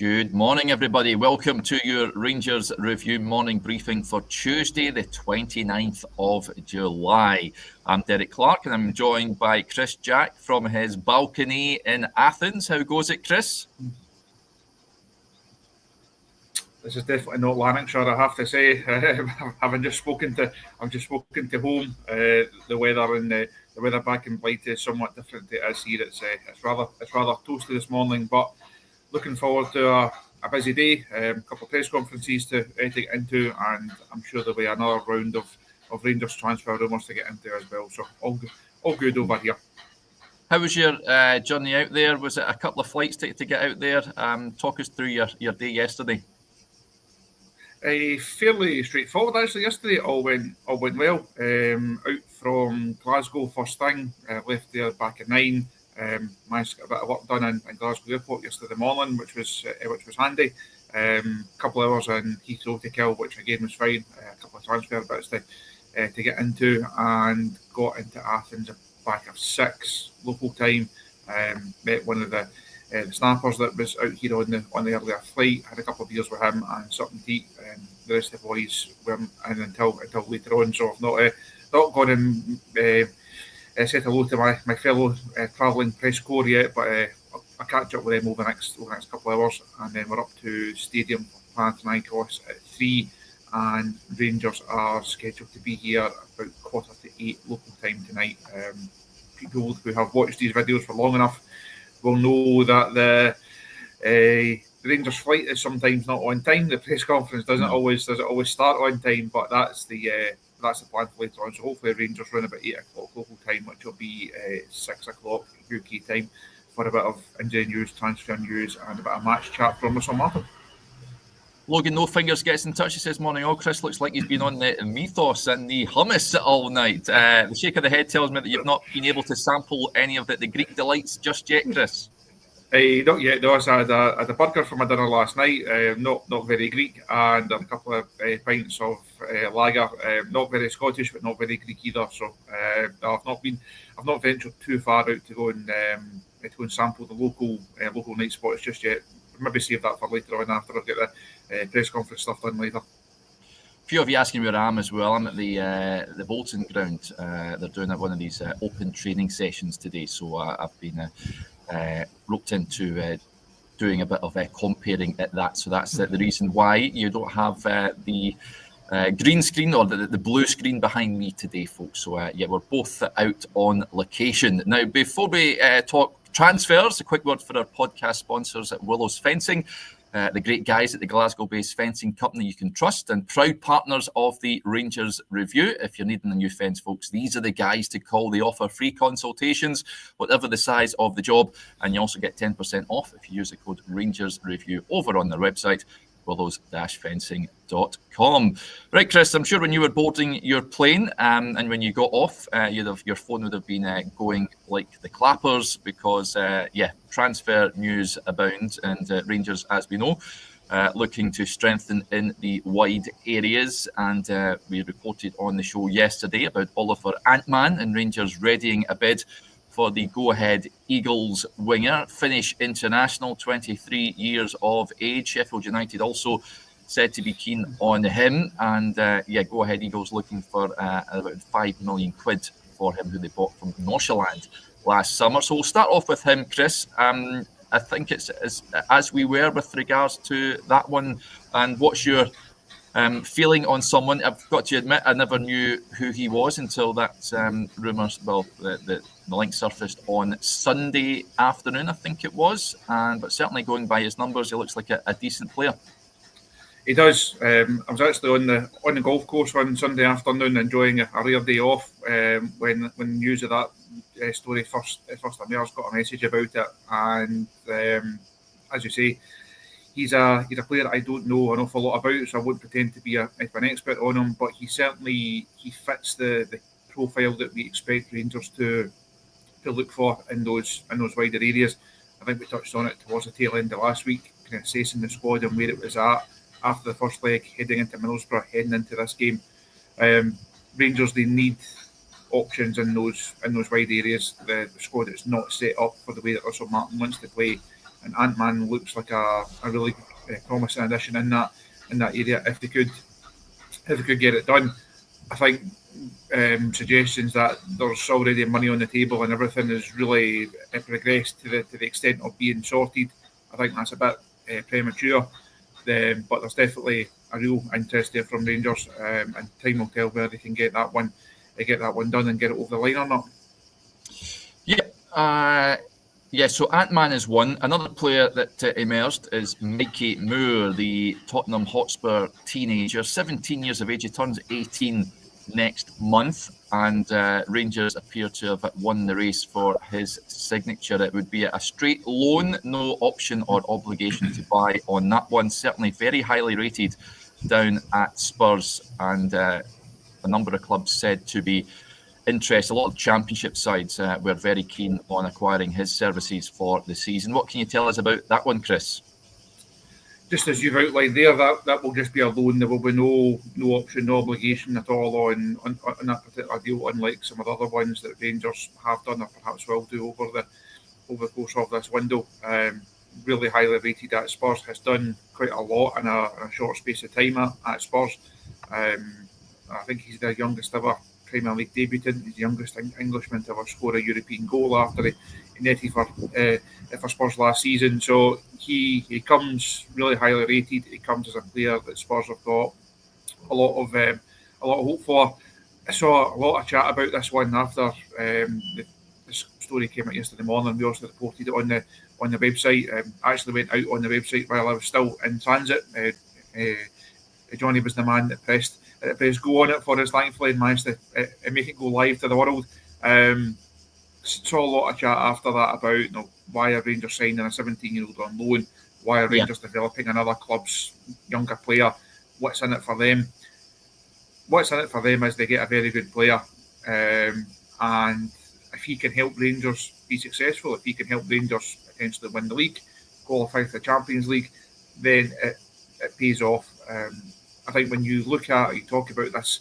Good morning, everybody. Welcome to your Rangers Review morning briefing for Tuesday, the 29th of July. I'm Derek Clark, and I'm joined by Chris Jack from his balcony in Athens. How goes it, Chris? This is definitely not Lanarkshire, I have to say. I've just spoken to home. The weather and the weather back in Blight is somewhat different to it is here. It's rather toasty this morning, but looking forward to a busy day. A couple of press conferences to get into, and I'm sure there'll be another round of Rangers transfer rumours to get into as well. So all good over here. How was your journey out there? Was it a couple of flights to get out there? Talk us through your day yesterday. Fairly straightforward actually. Yesterday all went well. Out from Glasgow first thing, left there back at 9. Managed to get a bit of work done in Glasgow Airport yesterday morning, which was handy. Couple of hours in Heathrow to kill, which again was fine. A couple of transfer bits to get into, and got into Athens back at 6 local time. Met one of the snappers that was out here on the earlier flight. Had a couple of beers with him and something to eat. The rest of the boys weren't in until later on, so I've not gone and said hello to my fellow travelling press corps yet, but I'll catch up with them over the next couple of hours, and then we're up to Stadium for Panathinaikos at 3, and Rangers are scheduled to be here about 7:45 local time tonight. People who have watched these videos for long enough will know that the Rangers flight is sometimes not on time. The press conference doesn't always start on time, but that's the plan for later on. So hopefully Rangers run about 8 o'clock local time, which will be 6 o'clock UK time, for a bit of injury news, transfer news, and a bit of match chat from Russell Martin. Logan No Fingers gets in touch. He says, "Morning all, Chris. Looks like he's been on the mythos and the hummus all night. The shake of the head tells me that you've not been able to sample any of the Greek delights just yet, Chris." Not yet. No, I had a burger for my dinner last night. Not very Greek, and a couple of pints of lager. Not very Scottish, but not very Greek either. So I've not ventured too far out to go and sample the local night spots just yet. Maybe save that for later on after I get the press conference stuff done later. A few of you asking where I am as well. I'm at the Bolton ground. They're doing one of these open training sessions today, so I've been roped into doing a bit of comparing at that. So that's the reason why you don't have the green screen or the blue screen behind me today, folks. So we're both out on location. Now, before we talk transfers, a quick word for our podcast sponsors at Willows Fencing. The great guys at the Glasgow-based fencing company you can trust, and proud partners of the Rangers Review. If you're needing a new fence, folks, these are the guys to call. They offer free consultations, whatever the size of the job, and you also get 10% off if you use the code Rangers Review over on their website, willows-fencing.com. Right, Chris, I'm sure when you were boarding your plane and when you got off, your phone would have been going like the clappers because, transfer news abound, and Rangers, as we know, looking to strengthen in the wide areas. And we reported on the show yesterday about Oliver Antman and Rangers readying a bid for the go-ahead Eagles winger, Finnish international, 23 years of age. Sheffield United also said to be keen on him. And go-ahead Eagles looking for about £5 million for him, who they bought from Nordsjælland last summer. So we'll start off with him, Chris. I think it's as we were with regards to that one. And what's your feeling on someone? I've got to admit, I never knew who he was until that rumours, the link surfaced on Sunday afternoon, I think it was. But certainly going by his numbers, he looks like a decent player. He does. I was actually on the golf course on Sunday afternoon, enjoying a rare day off when news of that story first emerged. Got a message about it, and as you say, he's a player I don't know an awful lot about, so I won't pretend to be an expert on him. But he fits the profile that we expect Rangers to look for in those wider areas. I think we touched on it towards the tail end of last week, kind of assessing the squad and where it was at after the first leg, heading into Middlesbrough, heading into this game. Rangers, they need options in those wide areas. The squad is not set up for the way that Russell Martin wants to play. Antman looks like a really promising addition in that area. If they could get it done, I think suggestions that there's already money on the table and everything is really progressed to the extent of being sorted. I think that's a bit premature, but there's definitely a real interest there from Rangers, and time will tell whether they can get that one done and get it over the line or not. Yeah, so Antman is one. Another player that emerged is Mikey Moore, the Tottenham Hotspur teenager, 17 years of age. He turns 18 next month, and Rangers appear to have won the race for his signature. It would be a straight loan, no option or obligation to buy on that one. Certainly very highly rated down at Spurs, and a number of clubs said to be interest. A lot of championship sides were very keen on acquiring his services for the season. What can you tell us about that one, Chris? Just as you've outlined there, that will just be a loan. There will be no option, no obligation at all on that particular deal, unlike some of the other ones that Rangers have done or perhaps will do over the course of this window. Really highly rated at Spurs, has done quite a lot in a short space of time at Spurs. I think he's their youngest ever Premier League debutant. He's the youngest Englishman to ever score a European goal after he netted for Spurs last season. So he comes really highly rated. He comes as a player that Spurs have got a lot of hope for. I saw a lot of chat about this one after the story came out yesterday morning. We also reported it on the website. I actually went out on the website while I was still in transit. Johnny was the man that pressed go on it for us, thankfully, and managed to make it go live to the world. Saw a lot of chat after that about why are Rangers signing a 17-year-old on loan? Why are Rangers developing another club's younger player? What's in it for them? What's in it for them is they get a very good player, and if he can help Rangers be successful, if he can help Rangers potentially win the league, qualify for the Champions League, then it pays off. I think when you talk about this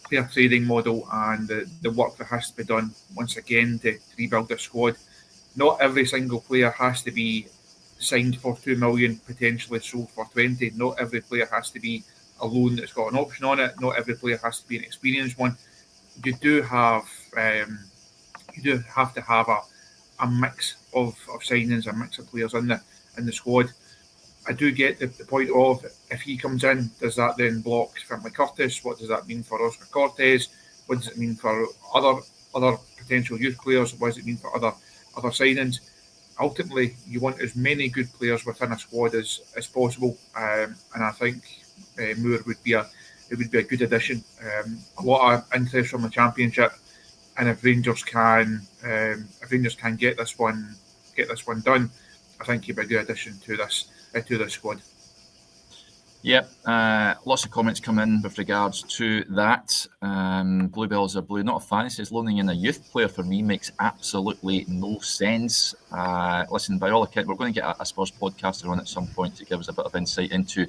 player trading model and the work that has to be done once again to rebuild the squad, not every single player has to be signed for 2 million, potentially sold for 20. Not every player has to be a loan that's got an option on it. Not every player has to be an experienced one. You do have to have a mix of signings, a mix of players in the squad. I do get the point of, if he comes in, does that then block Finlay Curtis? What does that mean for Oscar Cortez? What does it mean for other potential youth players? What does it mean for other signings? Ultimately, you want as many good players within a squad as possible, and I think Moore would be a good addition. A lot of interest from the Championship, and if Rangers can get this one done, I think he'd be a good addition to this squad. Yep, lots of comments come in with regards to that. Bluebells are blue, not a fan. It says loaning in a youth player for me makes absolutely no sense. Listen, by all accounts, we're going to get a Spurs podcaster on at some point to give us a bit of insight into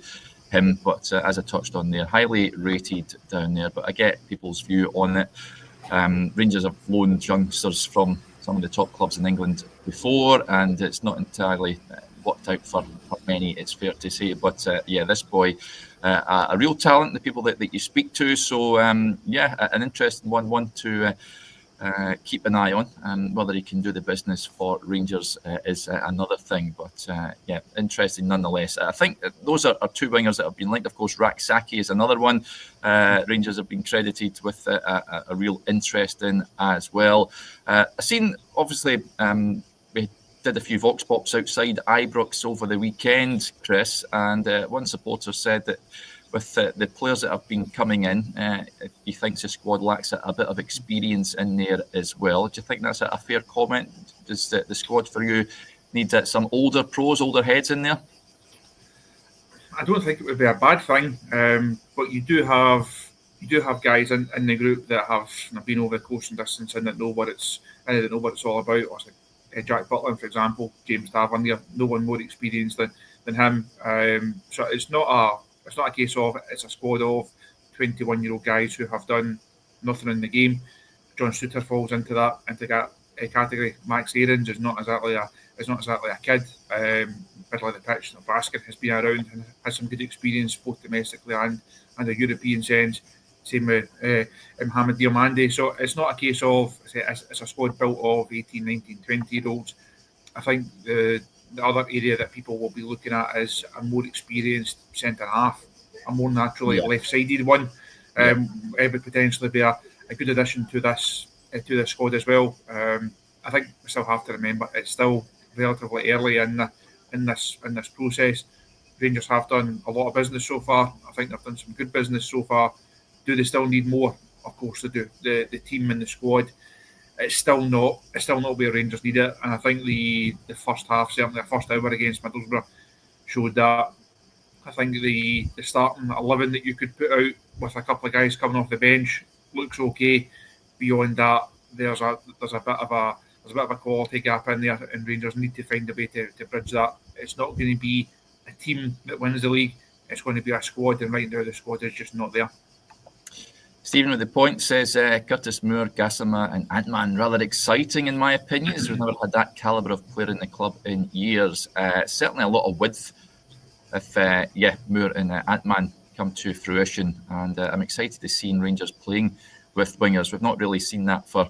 him. But as I touched on there, highly rated down there. But I get people's view on it. Rangers have loaned youngsters from some of the top clubs in England before, and it's not entirely worked out for many, it's fair to say. But this boy, a real talent, the people that you speak to. So an interesting one to keep an eye on. Whether he can do the business for Rangers is another thing. But interesting nonetheless. I think those are two wingers that have been linked. Of course, Rak-Saki is another one. Rangers have been credited with a real interest in as well. I've seen, obviously, we did a few vox pops outside Ibrox over the weekend, Chris, and one supporter said that with the players that have been coming in, he thinks the squad lacks a bit of experience in there as well. Do you think that's a fair comment? Does the squad for you need some older pros, older heads in there? I don't think it would be a bad thing, but you do have guys in the group that have been over the course and distance and that know what it's all about. Or Jack Butland, for example, James Tavernier, no one more experienced than him. So it's not a case of it's a squad of 21-year-old guys who have done nothing in the game. John Suter falls into that category. Max Aarons is not exactly a kid. Middle of the pitch. Baskin has been around and has some good experience both domestically and a European sense. Same with Mohamed Diomande. So it's not a case of it's a squad built of 18, 19, 20-year-olds. I think the other area that people will be looking at is a more experienced centre half, a more naturally left-sided one. It would potentially be a good addition to this squad as well. I think we still have to remember it's still relatively early in this process. Rangers have done a lot of business so far. I think they've done some good business so far. Do they still need more? Of course they do. The team and the squad, it's still not where Rangers need it. And I think the first half, certainly the first hour against Middlesbrough, showed that. I think the starting 11 that you could put out with a couple of guys coming off the bench looks okay. Beyond that, there's a bit of a quality gap in there, and Rangers need to find a way to bridge that. It's not going to be a team that wins the league. It's going to be a squad, and right now the squad is just not there. Stephen with the point says Curtis Moore, Gassama and Antman, rather exciting in my opinion, as we've never had that calibre of player in the club in years. Certainly a lot of width if Moore and Antman come to fruition, and I'm excited to see Rangers playing with wingers. We've not really seen that for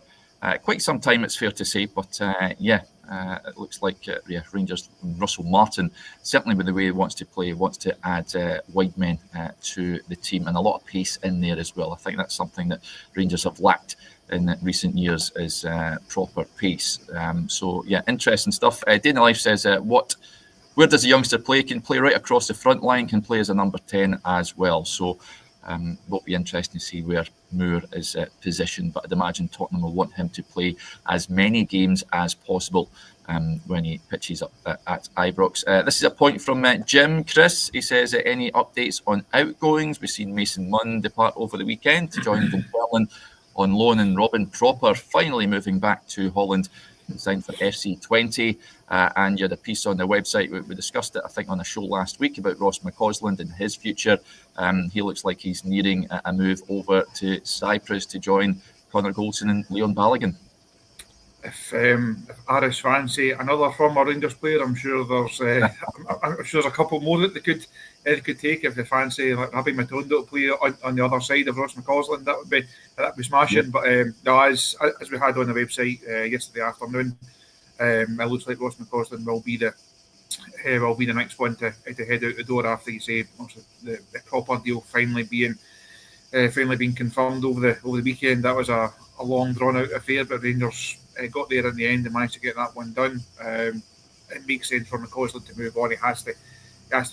quite some time, it's fair to say, but it looks like Rangers, Russell Martin, certainly with the way he wants to play, wants to add wide men to the team, and a lot of pace in there as well. I think that's something that Rangers have lacked in recent years, is proper pace. Interesting stuff. Dana Life says, where does a youngster play? Can play right across the front line, can play as a number 10 as well. So will be interesting to see where Moore is positioned, but I'd imagine Tottenham will want him to play as many games as possible when he pitches up at Ibrox. This is a point from Jim Chris. He says, any updates on outgoings? We've seen Mason Munn depart over the weekend to join Butland on loan, and Robin Propper finally moving back to Holland, signed for FC20, and you had a piece on the website. We discussed it, I think, on a show last week about Ross McCausland and his future. He looks like he's nearing a move over to Cyprus to join Connor Goldson and Leon Balogun. If Aris fancy another former Rangers player, I'm sure there's a couple more that they could take if they fancy like Rabbi Matondo to play on the other side of Ross McCausland. That'd be smashing. Yep. But as we had on the website yesterday afternoon, it looks like Ross McCausland will be the next one to head out the door after you say the proper deal finally being confirmed over the weekend. That was a long drawn out affair, but Rangers got there in the end and managed to get that one done. It makes sense for McCausland to move on. He has to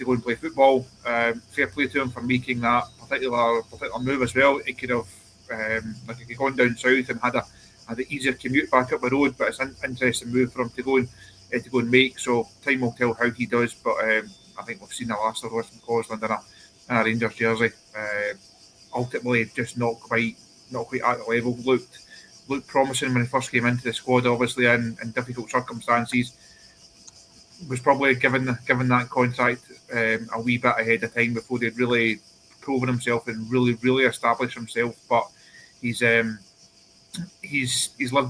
go and play football. Fair play to him for making that particular move as well. It could have if he'd gone down south and had an easier commute back up the road, but it's an interesting move for him to go and make. So time will tell how he does, but I think we've seen the last of Ross McCausland in a Rangers jersey. Ultimately, just not quite at the level. Looked promising when he first came into the squad, obviously in difficult circumstances. Was probably given that contract a wee bit ahead of time before they'd really proven himself and really established himself. But he's lived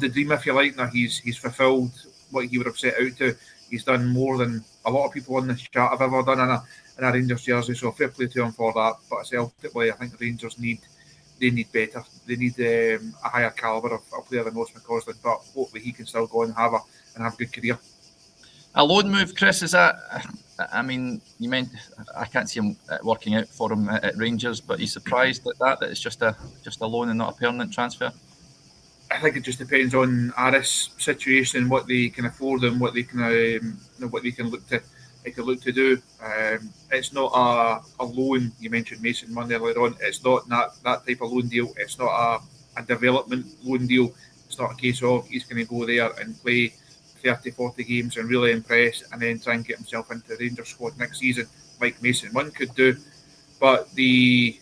the dream, if you like. Now he's fulfilled what he would have set out to. He's done more than a lot of people on this chat have ever done in a Rangers jersey. So fair play to him for that. But ultimately, I think the Rangers need better. They need a higher calibre of player than Ross McCausland, but hopefully he can still go and have a good career. A loan move, Chris, is that? I mean, you meant I can't see him working out for him at Rangers, but he's surprised at that it's just a loan and not a permanent transfer. I think it just depends on Aris' situation and what they can afford and what they can look to do. It's not a loan. You mentioned Mason Munn earlier on. It's not that type of loan deal. It's not a development loan deal. It's not a case of he's going to go there and play 30, 40 games and really impress and then try and get himself into the Rangers squad next season like Mason Munn could do. But the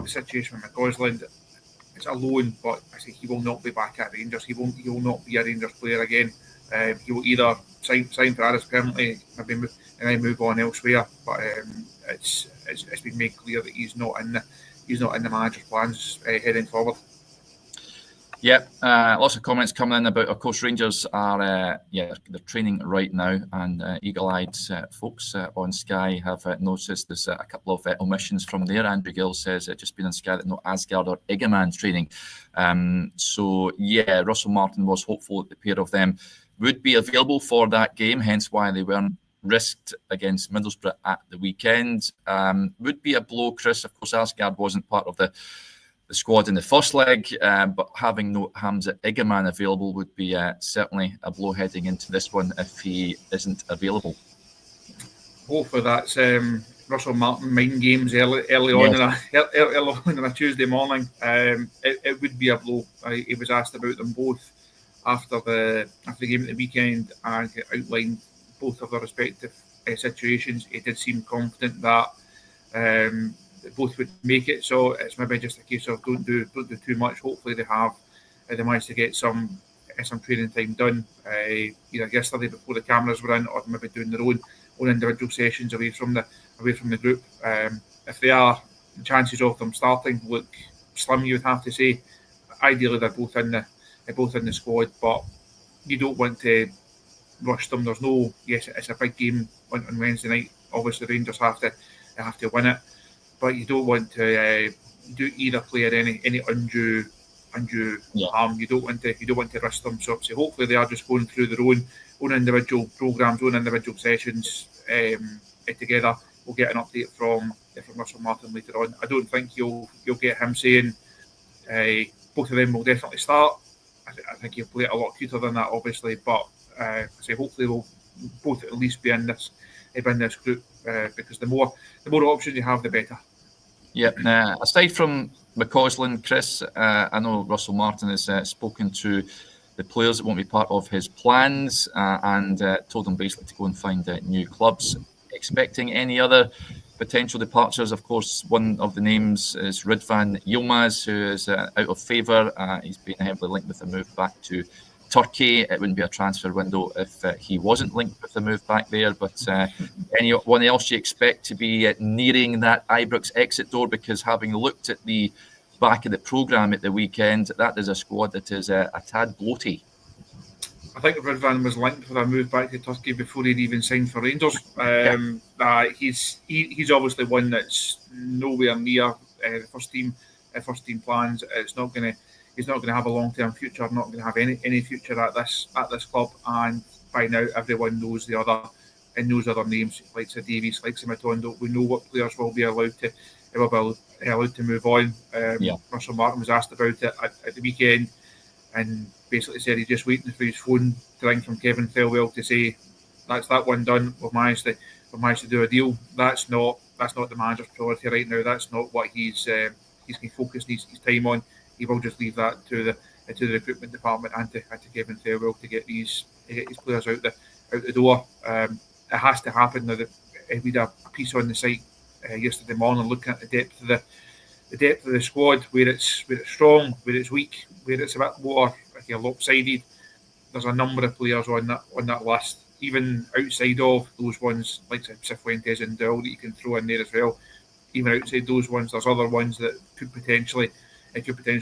situation with McCausland, it's a loan, but I say he will not be back at Rangers. He will not be a Rangers player again. He will either sign for Aris permanently, maybe and then move on elsewhere. But it's been made clear that he's not in the manager's plans heading forward. Yeah, lots of comments coming in about, of course, Rangers are, they're training right now, and eagle-eyed folks on Sky have noticed there's a couple of omissions from there. Andrew Gill says just been on Sky that no Agard or Eigaman training. So, yeah, Russell Martin was hopeful that the pair of them would be available for that game, hence why they weren't risked against Middlesbrough at the weekend. Would be a blow, Chris. Of course, Agard wasn't part of the squad in the first leg, but having no Hamza Eigaman available would be certainly a blow heading into this one if he isn't available. Hopefully that's Russell Martin mind games early on in a Tuesday morning. It would be a blow. He was asked about them both after the game at the weekend and outlined both of their respective situations. He did seem confident that both would make it, so it's maybe just a case of don't do too much. Hopefully they managed to get some training time done either yesterday before the cameras were in, or maybe doing their own individual sessions away from the group. If they are, the chances of them starting look slim, you would have to say. Ideally they're both in the squad, but you don't want to rush them. There's no, yes, it's a big game on Wednesday night. Obviously Rangers have to win it, but you don't want to do either player any undue harm. You don't want to risk them. So hopefully they are just going through their own individual programs, own individual sessions together. We'll get an update from Russell Martin later on. I don't think you'll get him saying both of them will definitely start. I think he'll play it a lot cuter than that, obviously. But I say hopefully they'll both at least be in this group, because the more options you have, the better. Yeah. Aside from McCausland, Chris, I know Russell Martin has spoken to the players that won't be part of his plans and told them basically to go and find new clubs. Expecting any other potential departures? Of course, one of the names is Ridvan Yilmaz, who is out of favour. He's been heavily linked with a move back to Turkey. It wouldn't be a transfer window if he wasn't linked with the move back there. But anyone else you expect to be nearing that Ibrox exit door? Because having looked at the back of the programme at the weekend, that is a squad that is a tad bloaty. I think Ridvan was linked with a move back to Turkey before he'd even signed for Rangers. He's obviously one that's nowhere near the first team plans. He's not going to have a long-term future. Not going to have any future at this club. And by now, everyone knows the other names, like Davies, like Matondo. We know what players will be allowed to move on. Russell Martin was asked about it at the weekend, and basically said he's just waiting for his phone to ring from Kevin Thelwell to say that's that one done. We've managed to do a deal. That's not the manager's priority right now. That's not what he's going to focus his time on. He will just leave that to the recruitment department and to Kevin Thelwell to get these players out the door. It has to happen. Now, we had a piece on the site yesterday morning looking at the depth of the squad, where it's strong, where it's weak, where it's a bit more lopsided. There's a number of players on that list, even outside of those ones like Cifuentes and Dowell, that you can throw in there as well. Even outside those ones, there's other ones that could potentially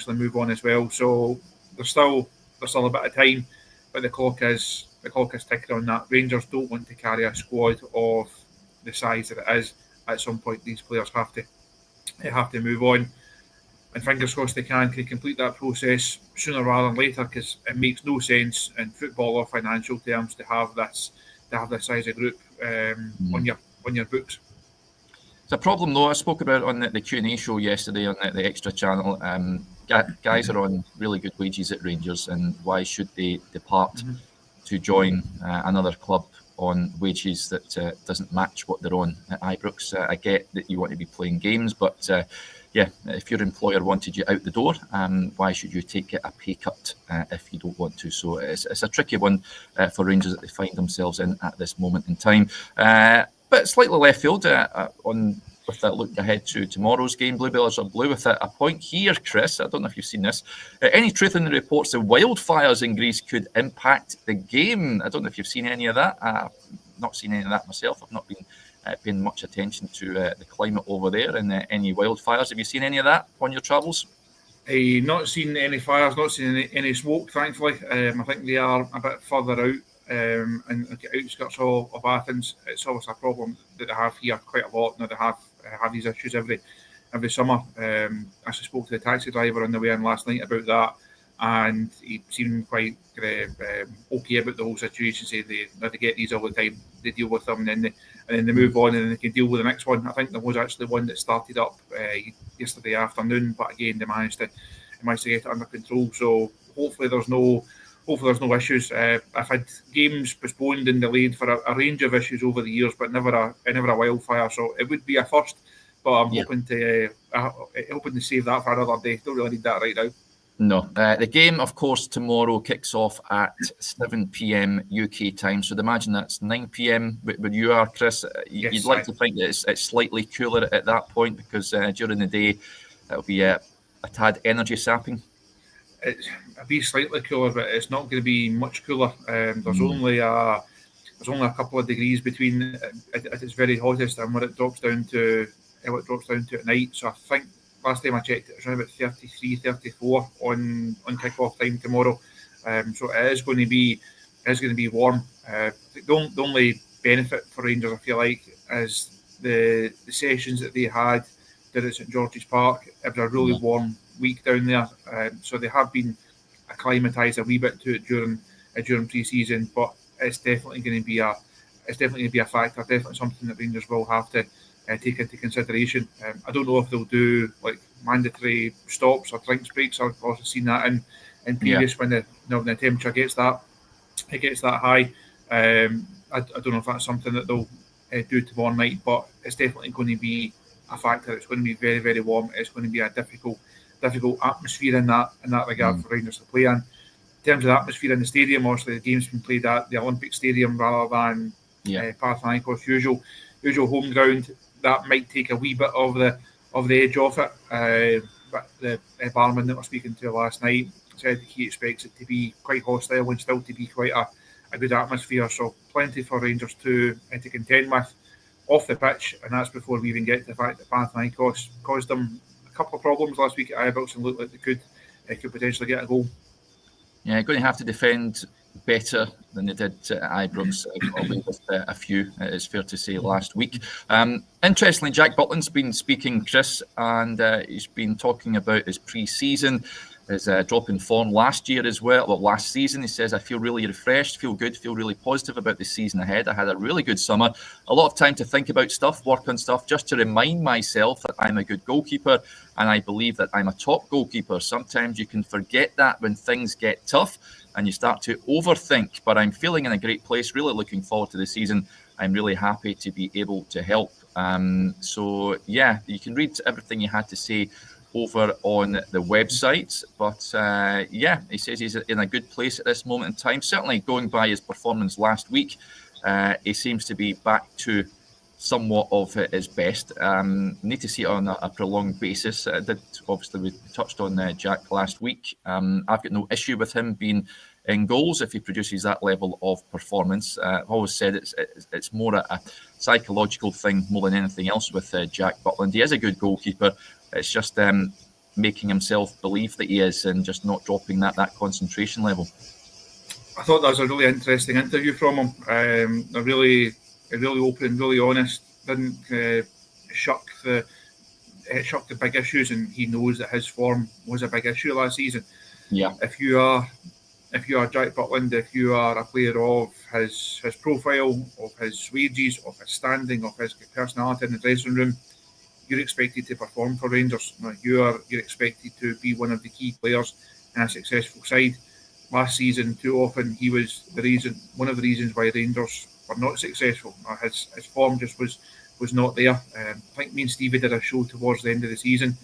move on as well. So there's still a bit of time, but the clock is ticking on that. Rangers don't want to carry a squad of the size that it is. At some point, these players have to move on, and fingers crossed they can complete that process sooner rather than later, because it makes no sense in football or financial terms to have this size of group on your books. It's a problem, though. I spoke about it on the Q&A show yesterday on the Extra channel. Guys are on really good wages at Rangers, and why should they depart to join another club on wages that doesn't match what they're on at Ibrox? I get that you want to be playing games, but if your employer wanted you out the door, why should you take a pay cut if you don't want to? So it's a tricky one for Rangers that they find themselves in at this moment in time. But slightly left field with that look ahead to tomorrow's game. Bluebells are blue with a point here, Chris. I don't know if you've seen this. Any truth in the reports that wildfires in Greece could impact the game? I don't know if you've seen any of that. I've not seen any of that myself. I've not been paying much attention to the climate over there and any wildfires. Have you seen any of that on your travels? Not seen any fires, not seen any smoke, thankfully. I think they are a bit further out and outskirts of Athens. It's obviously a problem that they have here quite a lot. Now they have these issues every summer. I spoke to the taxi driver on the way in last night about that, and he seemed quite okay about the whole situation. Say they get these all the time, they deal with them, and then they move on, and then they can deal with the next one. I think there was actually one that started up yesterday afternoon, but again they managed to get it under control. So hopefully there's no issues. I've had games postponed and delayed for a range of issues over the years, but never a wildfire. So it would be a first, but I'm hoping to save that for another day. Don't really need that right now. No. The game, of course, tomorrow kicks off at 7 p.m. UK time. So I'd imagine that's 9 p.m. where you are, Chris. Yes, you'd like to think that it's slightly cooler at that point, because during the day it'll be a tad energy sapping. It'll be slightly cooler, but it's not going to be much cooler. There's only a couple of degrees between at its very hottest and what it drops down to at night. So I think last time I checked, it was around about 33, 34 on kick-off time tomorrow. So it is going to be warm. The only benefit for Rangers, I feel like, is the sessions that they had at St George's Park. It was a really warm week down there, so they have been acclimatised a wee bit to it during pre-season. But it's definitely going to be a factor. Definitely something that Rangers will have to take into consideration. I don't know if they'll do like mandatory stops or drinks breaks. I've also seen that in previous when the temperature gets that high. I don't know if that's something that they'll do tomorrow night, but it's definitely going to be a factor. It's going to be very, very warm. It's going to be a difficult atmosphere in that regard for Rangers to play in. In terms of the atmosphere in the stadium, obviously the game's been played at the Olympic Stadium rather than Panathinaikos' usual home ground. That might take a wee bit of the edge off it. But the barman that we're speaking to last night said he expects it to be quite hostile and still to be quite a good atmosphere. So plenty for Rangers to contend with off the pitch, and that's before we even get to the fact that Panathinaikos caused them a couple of problems last week at Ibrox and looked like they could potentially get a goal. Yeah, going to have to defend better than they did at Ibrox, probably with a few, it's fair to say, last week. Interestingly, Jack Butland's been speaking, Chris, and he's been talking about his pre-season, his drop in form last year as well. Well, last season, he says, I feel really refreshed, feel good, feel really positive about the season ahead. I had a really good summer, a lot of time to think about stuff, work on stuff, just to remind myself that I'm a good goalkeeper and I believe that I'm a top goalkeeper. Sometimes you can forget that when things get tough and you start to overthink, but I'm feeling in a great place, really looking forward to the season. I'm really happy to be able to help. So, yeah, you can read everything he had to say over on the website. But, yeah, he says he's in a good place at this moment in time. Certainly going by his performance last week, he seems to be back to somewhat of his best. Need to see it on a prolonged basis. Obviously, we touched on Jack last week. I've got no issue with him being in goals if he produces that level of performance. I've always said it's more a psychological thing more than anything else with Jack Butland. He is a good goalkeeper. It's just making himself believe that he is and just not dropping that concentration level. I thought that was a really interesting interview from him. A really open, really honest. Didn't shuck the big issues, and he knows that his form was a big issue last season. Yeah. If you are Jack Butland, if you are a player of his profile, of his wages, of his standing, of his personality in the dressing room, you're expected to perform for Rangers. You're expected to be one of the key players in a successful side. Last season, too often, he was one of the reasons why Rangers were not successful. His form just was not there. I think me and Stevie did a show towards the end of the season,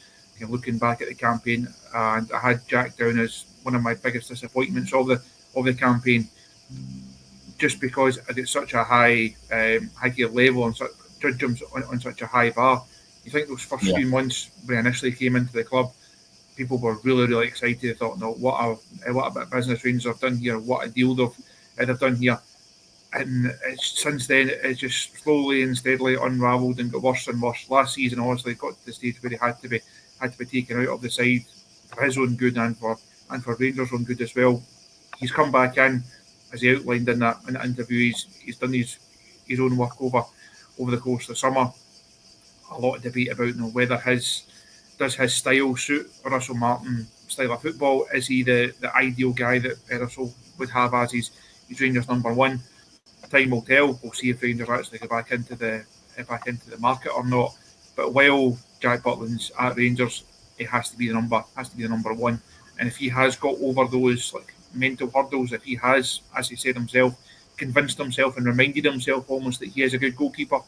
looking back at the campaign, and I had Jack down as one of my biggest disappointments of the campaign, just because I did such a high gear level and judge him on such a high bar. You think those first few months when I initially came into the club, people were really, really excited. They thought, no, what a bit of business Rangers have done here, what a deal they've done here. And since then, it's just slowly and steadily unravelled and got worse and worse. Last season, obviously, got to the stage where he had to be taken out of the side his own good and for Rangers' own good as well. He's come back in, as he outlined in that interview. He's done his own work over the course of the summer. A lot of debate about whether his style suit Russell Martin style of football. Is he the ideal guy that Russell would have as his Rangers number one? Time will tell. We'll see if Rangers actually go back into the market or not. But while Jack Butland's at Rangers, it has to be the number one. And if he has got over those mental hurdles, if he has, as he said himself, convinced himself and reminded himself almost that he is a good goalkeeper,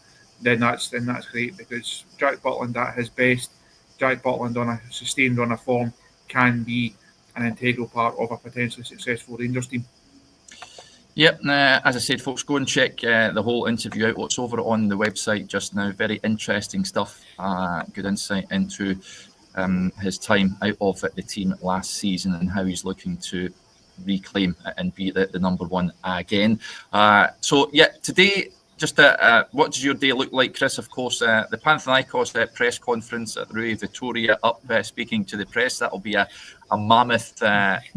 then that's great, because Jack Butland at his best, Jack Butland on a sustained run of form, can be an integral part of a potentially successful Rangers team. Yep, as I said, folks, go and check the whole interview out. What's over on the website just now. Very interesting stuff. Good insight into his time out of the team last season and how he's looking to reclaim and be the number one again. So, yeah, today, just what does your day look like, Chris? Of course, the Panathinaikos press conference at Rui Vitoria up speaking to the press. That'll be a mammoth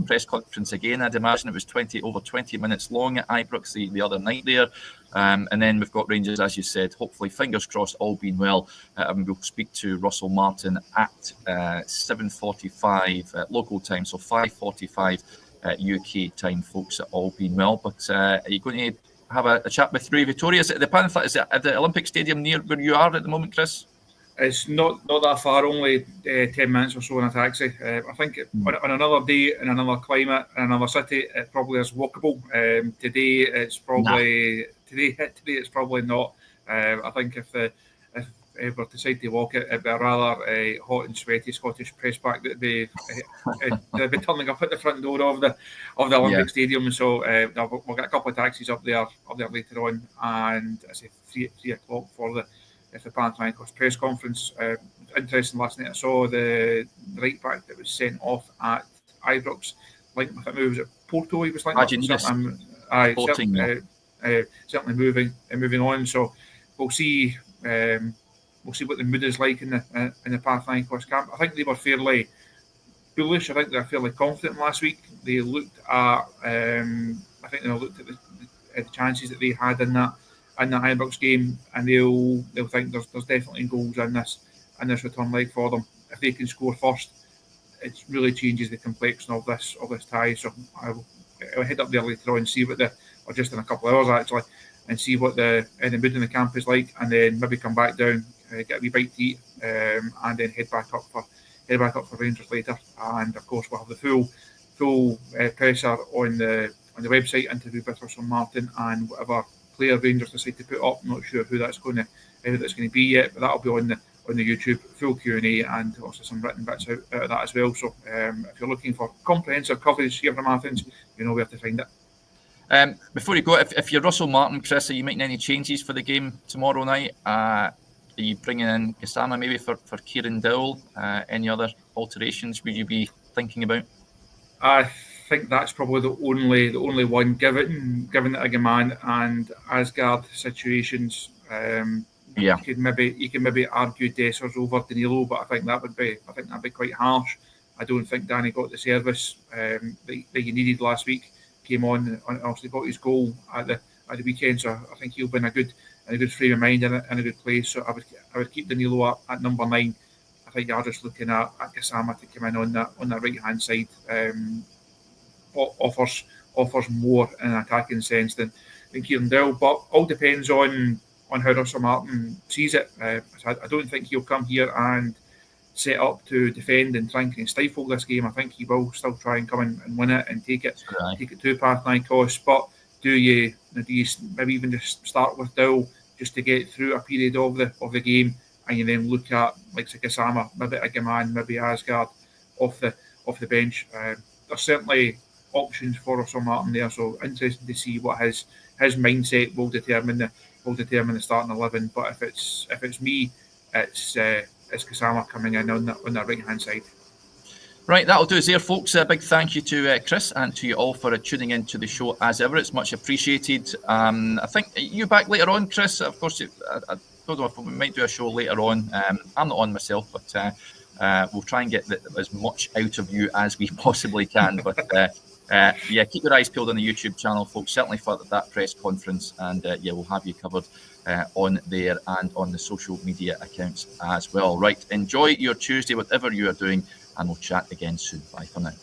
press conference again. I'd imagine it was over 20 minutes long at Ibrox the other night there. And then we've got Rangers, as you said, hopefully, fingers crossed, all being well. We'll speak to Russell Martin at 7:45 local time, so 5:45 UK time, folks, all being well. But are you going to have a chat with Rui Vitoria? Is it at the Olympic Stadium near where you are at the moment, Chris? It's not that far, only 10 minutes or so in a taxi. I think on another day, in another climate, in another city, it probably is walkable. Today it's probably not. I think if were to decide to walk it, it'd be a rather hot and sweaty Scottish press pack that'd be turning up at the front door of the Olympic Stadium. So we'll get a couple of taxis up there later on, and I say 3 o'clock for the Panathinaikos press conference. Interesting last night, I saw the right back that was sent off at Ibrox. I think it was at Porto. He was certainly moving on. So we'll see. We'll see what the mood is like in the Panathinaikos camp. I think they were fairly bullish. I think they were fairly confident last week. They looked at. I think they looked at the chances that they had in that Ibrox game, and they'll think there's definitely goals in this return leg for them. If they can score first, it really changes the complexion of this tie. So I'll head up there later on and see or just in a couple of hours actually, and see what the mood in the camp is like, and then maybe come back down, get a wee bite to eat, and then head back up for Rangers later. And of course we'll have the full presser on the website, interview with Russell Martin and whatever player Rangers decide to put up. I'm not sure who that's going to be yet, but that'll be on the YouTube, full Q&A, and also some written bits out of that as well. So if you're looking for comprehensive coverage here from Athens, you know where to find it. Before you go, if you're Russell Martin, Chris, are you making any changes for the game tomorrow night? Are you bringing in Gassama maybe for Kieran Dowell? Any other alterations would you be thinking about? I think that's probably the only one, given the Eigaman and Asgard situations. You can maybe argue Dessers over Danilo, but I think that'd be quite harsh. I don't think Danny got the service that he needed last week. Came on and obviously got his goal at the weekend, so I think he'll be in a good frame of mind and a good place. So I would keep Danilo up at number 9. I think you're just looking at Gassama to come in on that right hand side. Offers more in an attacking sense than Kieran Dowell, but all depends on how Russell Martin sees it. I don't think he'll come here and set up to defend and try and stifle this game. I think he will still try and come in and win it and take it to Panathinaikos. But do you maybe even just start with Dowell just to get through a period of the game, and you then look at like Gassama, maybe Eigaman, maybe Asgard off the bench. There's certainly options for Russell Martin there, so interesting to see what his mindset will determine the starting 11. But if it's me, it's Gassama coming in on that right hand side. Right, that'll do us there, folks. A big thank you to Chris and to you all for tuning in to the show as ever. It's much appreciated. I think you back later on, Chris. Of course, I don't know if we might do a show later on. I'm not on myself, but We'll try and get as much out of you as we possibly can. But yeah, keep your eyes peeled on the YouTube channel, folks. Certainly for that press conference, and yeah, we'll have you covered on there and on the social media accounts as well. Right, enjoy your Tuesday, whatever you are doing, and we'll chat again soon. Bye for now.